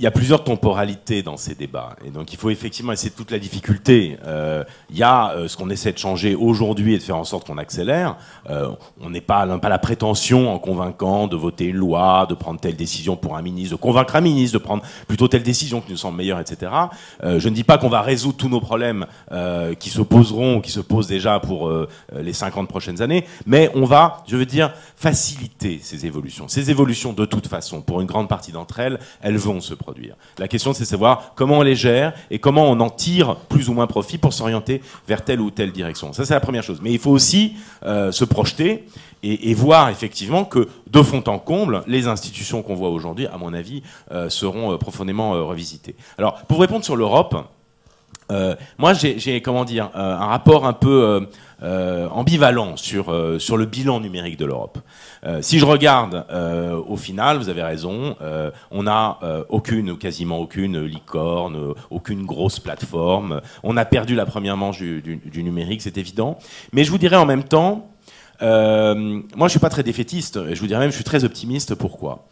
il y a plusieurs temporalités dans ces débats. Et donc il faut effectivement, et c'est toute la difficulté, il y a ce qu'on essaie de changer aujourd'hui et de faire en sorte qu'on accélère. On n'a pas la prétention, en convaincant, de voter une loi, de prendre telle décision pour un ministre, de convaincre un ministre, de prendre plutôt telle décision qui nous semble meilleure, etc. Je ne dis pas qu'on va résoudre tous nos problèmes qui se poseront, qui se posent déjà pour les 50 prochaines années, mais on va, je veux dire, faciliter ces évolutions. Ces évolutions, de toute façon, pour une grande partie d'entre elles, elles vont se produire. La question, c'est de savoir comment on les gère et comment on en tire plus ou moins profit pour s'orienter vers telle ou telle direction. Ça, c'est la première chose. Mais il faut aussi se projeter et voir effectivement que, de fond en comble, les institutions qu'on voit aujourd'hui, à mon avis, seront profondément revisitées. Alors, pour répondre sur l'Europe, moi, j'ai comment dire, un rapport un peu ambivalent sur le bilan numérique de l'Europe. Si je regarde, au final, vous avez raison, on n'a aucune, ou quasiment aucune licorne, aucune grosse plateforme. On a perdu la première manche du numérique, c'est évident. Mais je vous dirais en même temps, moi, je suis pas très défaitiste. Je vous dirais même, je suis très optimiste. Pourquoi ?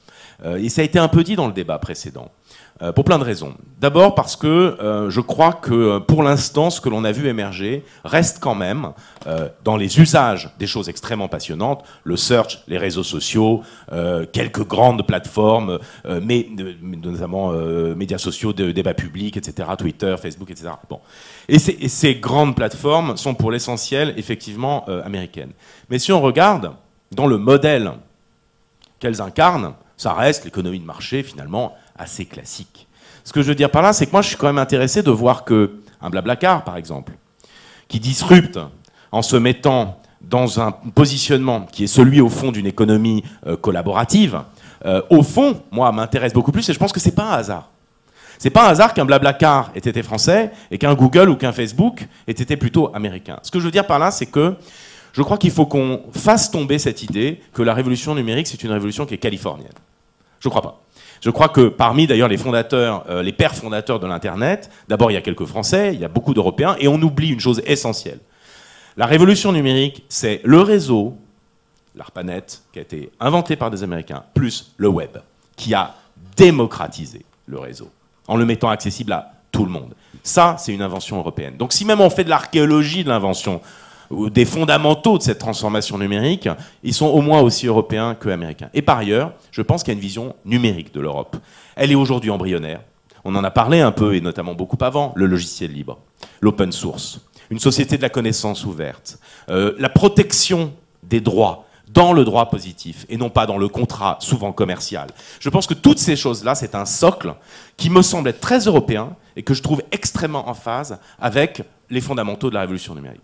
Et ça a été un peu dit dans le débat précédent. Pour plein de raisons. D'abord parce que je crois que pour l'instant, ce que l'on a vu émerger reste quand même dans les usages des choses extrêmement passionnantes, le search, les réseaux sociaux, quelques grandes plateformes, mais notamment médias sociaux de débat public, etc., Twitter, Facebook, etc. Bon. Et ces grandes plateformes sont pour l'essentiel effectivement américaines. Mais si on regarde dans le modèle qu'elles incarnent, ça reste l'économie de marché finalement assez classique. Ce que je veux dire par là, c'est que moi je suis quand même intéressé de voir que un Blablacar, par exemple, qui disrupte en se mettant dans un positionnement qui est celui au fond d'une économie collaborative, au fond, moi, m'intéresse beaucoup plus et je pense que c'est pas un hasard. C'est pas un hasard qu'un Blablacar ait été français et qu'un Google ou qu'un Facebook ait été plutôt américain. Ce que je veux dire par là, c'est que je crois qu'il faut qu'on fasse tomber cette idée que la révolution numérique, c'est une révolution qui est californienne. Je crois pas. Je crois que parmi d'ailleurs les fondateurs, les pères fondateurs de l'Internet, d'abord il y a quelques Français, il y a beaucoup d'Européens, et on oublie une chose essentielle. La révolution numérique, c'est le réseau, l'ARPANET, qui a été inventé par des Américains, plus le web, qui a démocratisé le réseau, en le mettant accessible à tout le monde. Ça, c'est une invention européenne. Donc si même on fait de l'archéologie de l'invention, des fondamentaux de cette transformation numérique, ils sont au moins aussi européens qu'américains. Et par ailleurs, je pense qu'il y a une vision numérique de l'Europe. Elle est aujourd'hui embryonnaire. On en a parlé un peu, et notamment beaucoup avant, le logiciel libre, l'open source, une société de la connaissance ouverte, la protection des droits dans le droit positif et non pas dans le contrat souvent commercial. Je pense que toutes ces choses-là, c'est un socle qui me semble être très européen et que je trouve extrêmement en phase avec les fondamentaux de la révolution numérique.